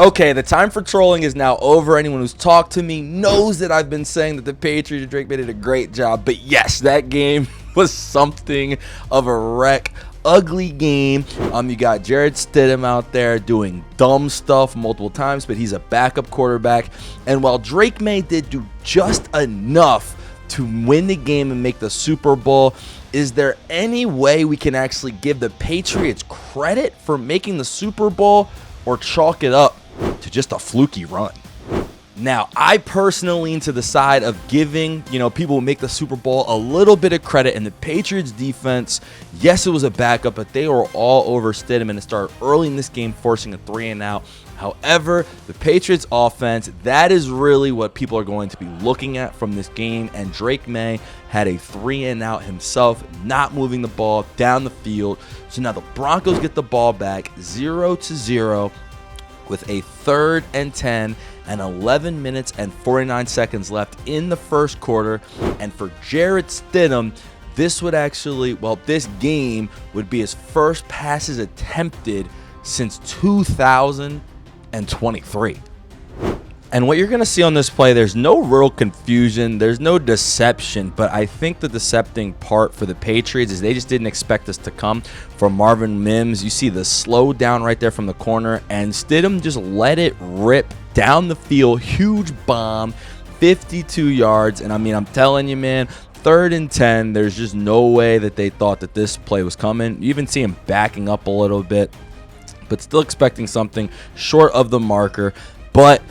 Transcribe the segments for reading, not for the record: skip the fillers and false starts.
Okay, the time for trolling is now over. Anyone who's talked to me knows that I've been saying that the Patriots and Drake Maye did a great job. But yes, that game was something of a wreck. Ugly game. You got Jarret Stidham out there doing dumb stuff multiple times, but he's a backup quarterback. And while Drake Maye did do just enough to win the game and make the Super Bowl, is there any way we can actually give the Patriots credit for making the Super Bowl, or chalk it up to just a fluky run? Now, I personally lean to the side of giving, people who make the Super Bowl a little bit of credit. And the Patriots defense, yes, it was a backup, but they were all over Stidham, and it started early in this game, forcing a 3-and-out. However, the Patriots offense, that is really what people are going to be looking at from this game. And Drake Maye had a 3-and-out himself, not moving the ball down the field. So now the Broncos get the ball back 0-0 with a 3rd and 10 and 11 minutes and 49 seconds left in the first quarter. And for Jarret Stidham, this game would be his first passes attempted since 2023. And what you're going to see on this play, there's no real confusion, there's no deception, but I think the decepting part for the Patriots is they just didn't expect this to come from Marvin Mims. You see the slow down right there from the corner, and Stidham just let it rip down the field. Huge bomb, 52 yards. And I'm telling you, man, 3rd and 10, there's just no way that they thought that this play was coming. You even see him backing up a little bit, but still expecting something short of the marker. But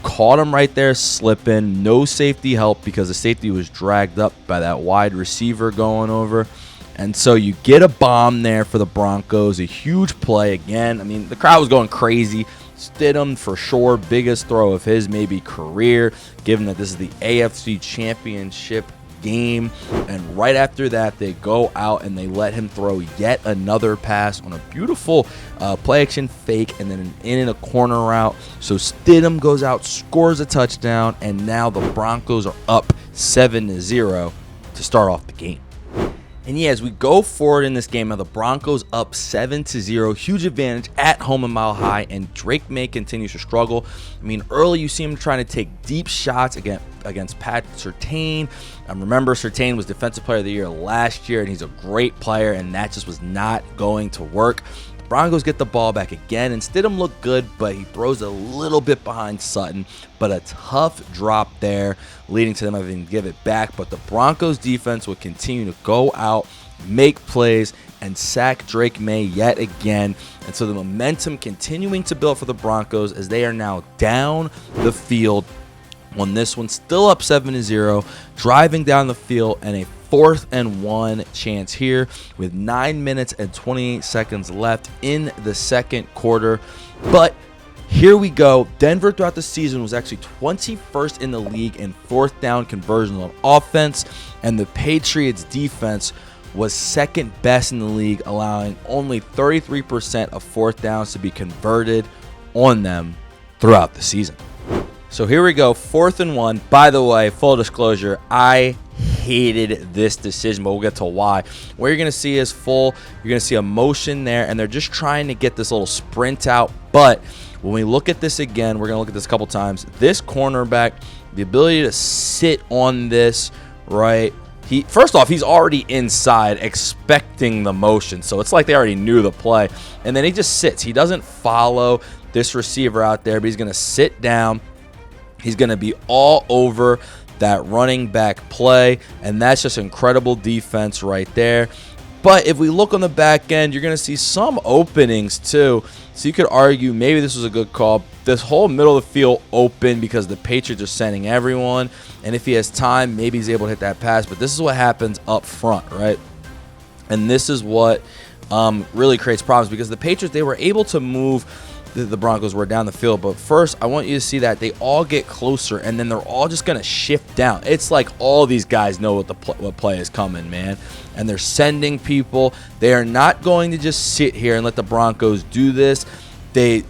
caught him right there slipping. No safety help because the safety was dragged up by that wide receiver going over. And so you get a bomb there for the Broncos. A huge play again. The crowd was going crazy. Stidham, for sure, biggest throw of his maybe career, given that this is the AFC Championship game. And right after that, they go out and they let him throw yet another pass on a beautiful play action fake and then an in and a corner route. So Stidham goes out, scores a touchdown, and now the Broncos are up 7-0 to start off the game. And yeah, as we go forward in this game, now the Broncos up 7-0, huge advantage at home in Mile High, and Drake Maye continues to struggle. Early you see him trying to take deep shots against Pat Surtain. Remember, Surtain was Defensive Player of the Year last year, and he's a great player, and that just was not going to work. The Broncos get the ball back again, and Stidham looked good, but he throws a little bit behind Sutton, but a tough drop there, leading to them having to give it back. But the Broncos defense would continue to go out, make plays, and sack Drake Maye yet again. And so the momentum continuing to build for the Broncos as they are now down the field on this one, still up 7-0, driving down the field, and a 4th and 1 chance here with 9 minutes and 28 seconds left in the second quarter. But here we go. Denver throughout the season was actually 21st in the league in 4th down conversions on offense, and the Patriots defense was 2nd best in the league, allowing only 33% of 4th downs to be converted on them throughout the season. So here we go, 4th and 1. By the way, full disclosure, I hated this decision, but we'll get to why. What you're going to see is you're going to see a motion there, and they're just trying to get this little sprint out. But when we look at this again, we're going to look at this a couple times. This cornerback, the ability to sit on this, right? First off, he's already inside expecting the motion, so it's like they already knew the play. And then he just sits. He doesn't follow this receiver out there, but he's going to sit down. He's going to be all over that running back play, and that's just incredible defense right there. But if we look on the back end, you're going to see some openings too. So you could argue maybe this was a good call. This whole middle of the field open because the Patriots are sending everyone, and if he has time, maybe he's able to hit that pass. But this is what happens up front, right? And this is what really creates problems because the Patriots, they were able to move the Broncos were down the field. But first, I want you to see that they all get closer, and then they're all just going to shift down. It's like all these guys know what play is coming, man. And they're sending people. They are not going to just sit here and let the Broncos do this. The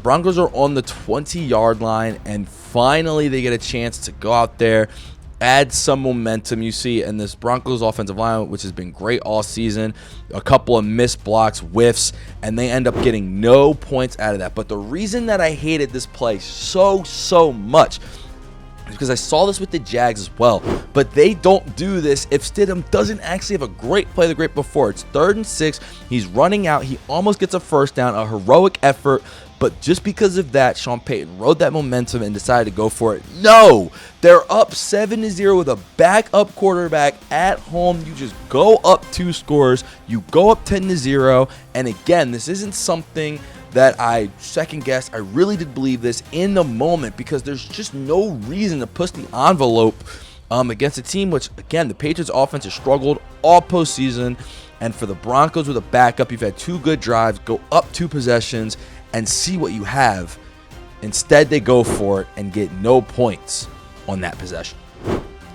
Broncos are on the 20-yard line, and finally they get a chance to go out there add some momentum. You see in this Broncos offensive line, which has been great all season, a couple of missed blocks, whiffs, and they end up getting no points out of that. But the reason that I hated this play so much is because I saw this with the Jags as well, but they don't do this if Stidham doesn't actually have a great play the great before. It's 3rd and 6. He's running out. He almost gets a first down, a heroic effort. But just because of that, Sean Payton rode that momentum and decided to go for it. No, they're up 7-0 with a backup quarterback at home. You just go up 2 scores. You go up 10-0. And again, this isn't something that I second-guessed. I really did believe this in the moment because there's just no reason to push the envelope against a team which, again, the Patriots offense has struggled all postseason. And for the Broncos with a backup, you've had 2 good drives, go up 2 possessions, and see what you have. Instead, they go for it and get no points on that possession.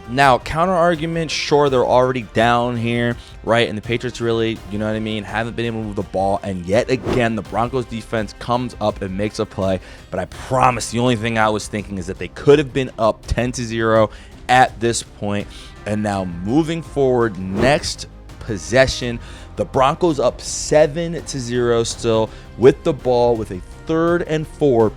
Now, counter argument, sure, they're already down here, right? And the Patriots really, you know what I mean, haven't been able to move the ball. And yet again, the Broncos defense comes up and makes a play. But I promise the only thing I was thinking is that they could have been up 10-0 at this point. And now moving forward, next possession, the Broncos up 7-0 still with the ball with a 3rd and 4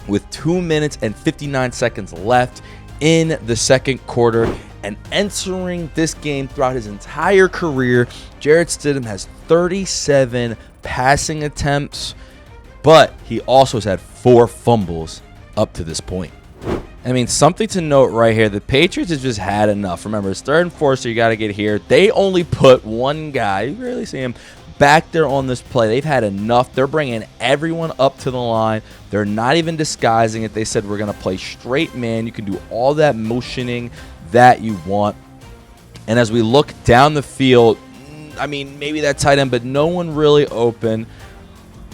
with 2 minutes and 59 seconds left in the second quarter. And entering this game throughout his entire career, Jarret Stidham has 37 passing attempts, but he also has had 4 fumbles up to this point. I mean, something to note right here, the Patriots have just had enough. Remember, it's 3rd and 4, so you got to get here. They only put one guy, you rarely see him, back there on this play. They've had enough. They're bringing everyone up to the line. They're not even disguising it. They said, we're going to play straight man. You can do all that motioning that you want. And as we look down the field, I mean, maybe that tight end, but no one really open.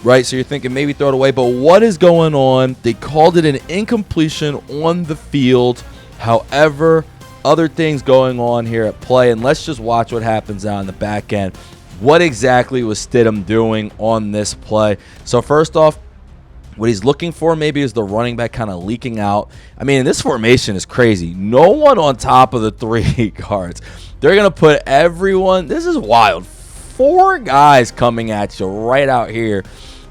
Right, so you're thinking maybe throw it away, but what is going on? They called it an incompletion on the field. However, other things going on here at play, and let's just watch what happens now on the back end. What exactly was Stidham doing on this play? So first off, what he's looking for maybe is the running back kind of leaking out. I mean, this formation is crazy. No one on top of the 3 guards. They're going to put everyone. This is wild. 4 guys coming at you right out here.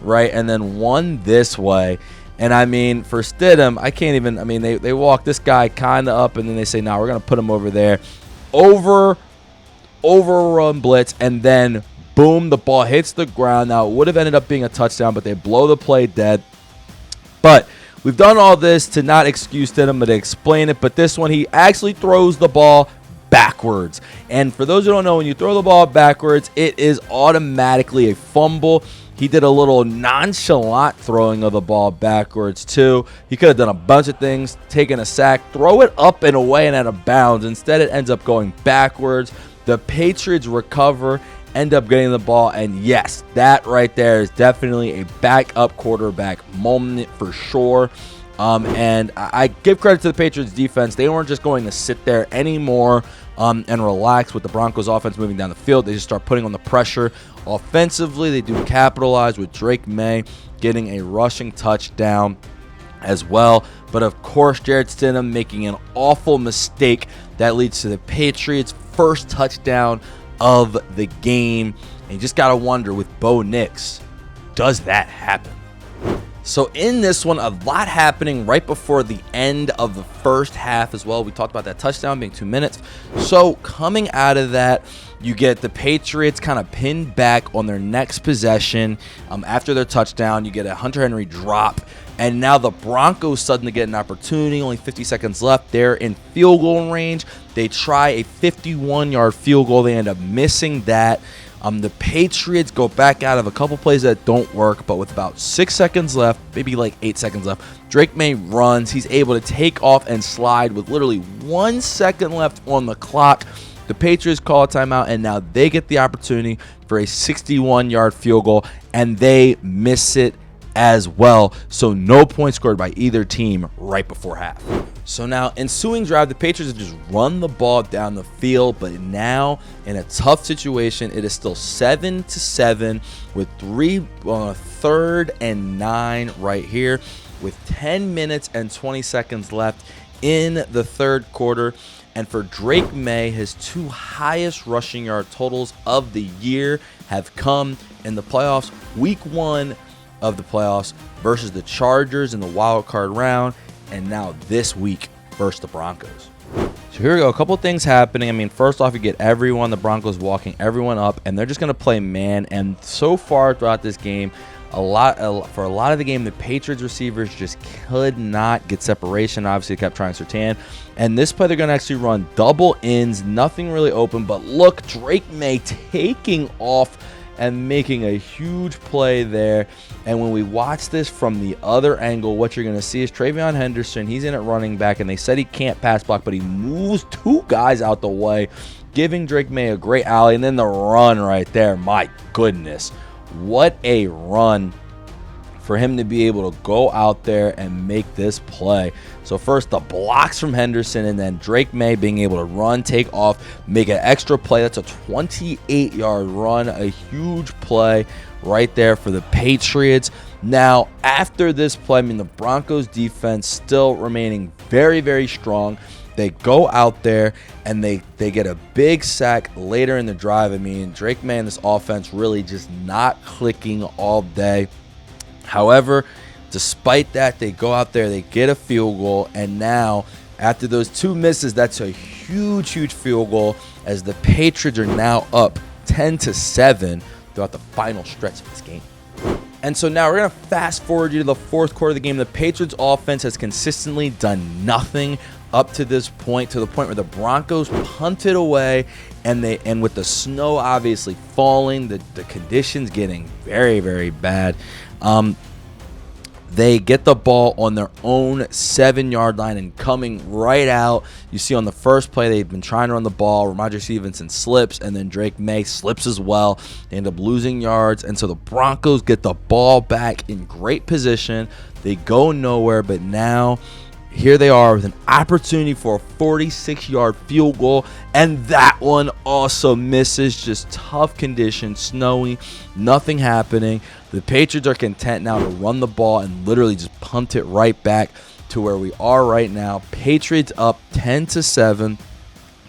Right, and then 1 this way. And I mean, for Stidham, I can't even, I mean, they walk this guy kind of up, and then they say, no, we're going to put him over there. Overrun blitz, and then boom, the ball hits the ground. Now, it would have ended up being a touchdown, but they blow the play dead. But we've done all this to not excuse Stidham, but to explain it. But this one, he actually throws the ball backwards. And for those who don't know, when you throw the ball backwards, it is automatically a fumble. He did a little nonchalant throwing of the ball backwards, too. He could have done a bunch of things, taken a sack, throw it up and away and out of bounds. Instead, it ends up going backwards. The Patriots recover, end up getting the ball, and yes, that right there is definitely a backup quarterback moment for sure. And I give credit to the Patriots defense. They weren't just going to sit there anymore and relax with the Broncos offense moving down the field. They just start putting on the pressure. Offensively, they do capitalize with Maye getting a rushing touchdown as well. But of course, Jarret Stidham making an awful mistake that leads to the Patriots' first touchdown of the game. And you just got to wonder, with Bo Nix, does that happen? So in this one, a lot happening right before the end of the first half as well. We talked about that touchdown being 2 minutes. So coming out of that, you get the Patriots kind of pinned back on their next possession. After their touchdown, you get a Hunter Henry drop. And now the Broncos suddenly get an opportunity. Only 50 seconds left. They're in field goal range. They try a 51-yard field goal. They end up missing that. The Patriots go back out of a couple plays that don't work, but with about 6 seconds left, maybe like 8 seconds left, Maye runs. He's able to take off and slide with literally 1 second left on the clock. The Patriots call a timeout, and now they get the opportunity for a 61-yard field goal, and they miss it as well. So no points scored by either team right before half. So now, ensuing drive, the Patriots have just run the ball down the field, but now in a tough situation, it is still 7-7 with 3rd and 9 right here with 10 minutes and 20 seconds left in the third quarter. And for Drake Maye, his 2 highest rushing yard totals of the year have come in the playoffs. Week 1 of the playoffs versus the Chargers in the wild card round, and now this week versus the Broncos. So here we go. A couple things happening. I mean, first off, you get everyone, the Broncos walking everyone up, and they're just going to play man. And so far throughout this game, for a lot of the game, the Patriots receivers just could not get separation. Obviously, they kept trying Surtain. And this play, they're going to actually run double ends, nothing really open. But look, Drake Maye taking off and making a huge play there. And when we watch this from the other angle, what you're going to see is Travion Henderson. He's in at running back, and they said he can't pass block, but he moves 2 guys out the way, giving Drake Maye a great alley. And then the run right there, my goodness. What a run for him to be able to go out there and make this play. So first the blocks from Henderson, and then Drake Maye being able to run, take off, make an extra play. That's a 28-yard run, a huge play right there for the Patriots. Now, after this play, I mean, the Broncos defense still remaining very, very strong. They go out there and they get a big sack later in the drive. I mean, Drake Maye and this offense really just not clicking all day. However, despite that, they go out there, they get a field goal, and now after those 2 misses, that's a huge, huge field goal as the Patriots are now up 10-7 throughout the final stretch of this game. And so now we're going to fast forward you to the 4th quarter of the game. The Patriots offense has consistently done nothing up to this point, to the point where the Broncos punted away, and with the snow obviously falling, the conditions getting very, very bad, they get the ball on their own 7-yard line and coming right out. You see on the first play, they've been trying to run the ball. Ramondre Stevenson slips, and then Drake Maye slips as well. They end up losing yards, and so the Broncos get the ball back in great position. They go nowhere, but now here they are with an opportunity for a 46-yard field goal, and that one also misses. Just tough conditions, snowy, nothing happening. The Patriots are content now to run the ball and literally just punt it right back to where we are right now. Patriots up 10-7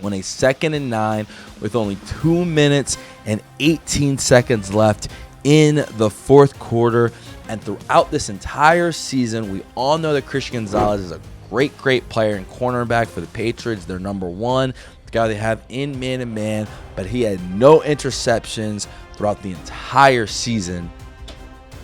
on a 2nd and 9 with only 2 minutes and 18 seconds left in the 4th quarter. And throughout this entire season, we all know that Christian Gonzalez is a great player and cornerback for the Patriots. They're number 1, the guy they have in man-to-man, but he had no interceptions throughout the entire season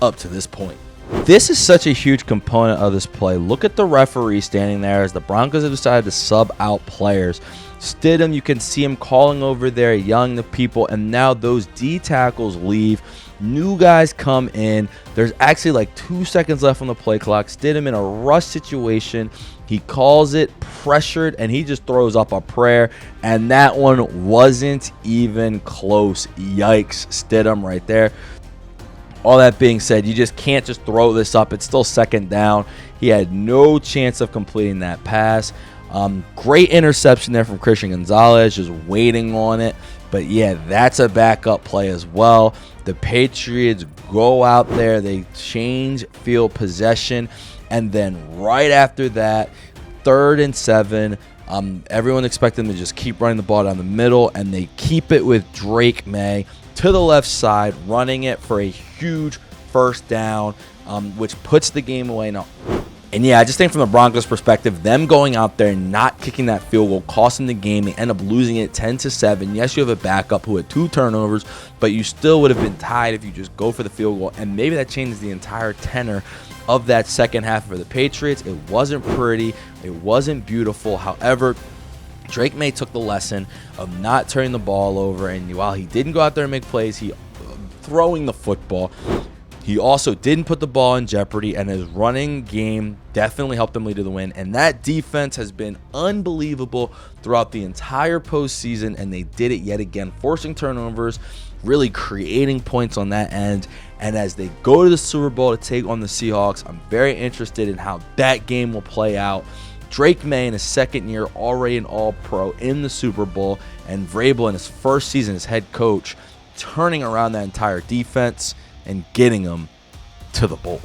up to this point. This is such a huge component of this play. Look at the referee standing there as the Broncos have decided to sub out players. Stidham, you can see him calling over there, yelling to people, and now those D tackles leave. New guys come in. There's actually like 2 seconds left on the play clock. Stidham in a rush situation. He calls it pressured, and he just throws up a prayer, and that one wasn't even close. Yikes, Stidham right there. All that being said, you just can't just throw this up. It's still 2nd down. He had no chance of completing that pass. Great interception there from Christian Gonzalez, just waiting on it. But yeah, that's a backup play as well. The Patriots go out there, they change field possession, and then right after that, 3rd and 7, everyone expected them to just keep running the ball down the middle, and they keep it with Drake Maye to the left side, running it for a huge 1st down, which puts the game away now. And yeah, I just think from the Broncos' perspective, them going out there and not kicking that field goal cost them the game. They end up losing it 10-7. Yes, you have a backup who had 2 turnovers, but you still would have been tied if you just go for the field goal. And maybe that changes the entire tenor of that second half for the Patriots. It wasn't pretty. It wasn't beautiful. However, Drake Maye took the lesson of not turning the ball over. And while he didn't go out there and make plays, he throwing the football, he also didn't put the ball in jeopardy, and his running game definitely helped them lead to the win. And that defense has been unbelievable throughout the entire postseason, and they did it yet again, forcing turnovers, really creating points on that end. And as they go to the Super Bowl to take on the Seahawks, I'm very interested in how that game will play out. Drake Maye in his 2nd year, already an All-Pro in the Super Bowl, and Vrabel in his 1st season as head coach, turning around that entire defense and getting them to the bowl.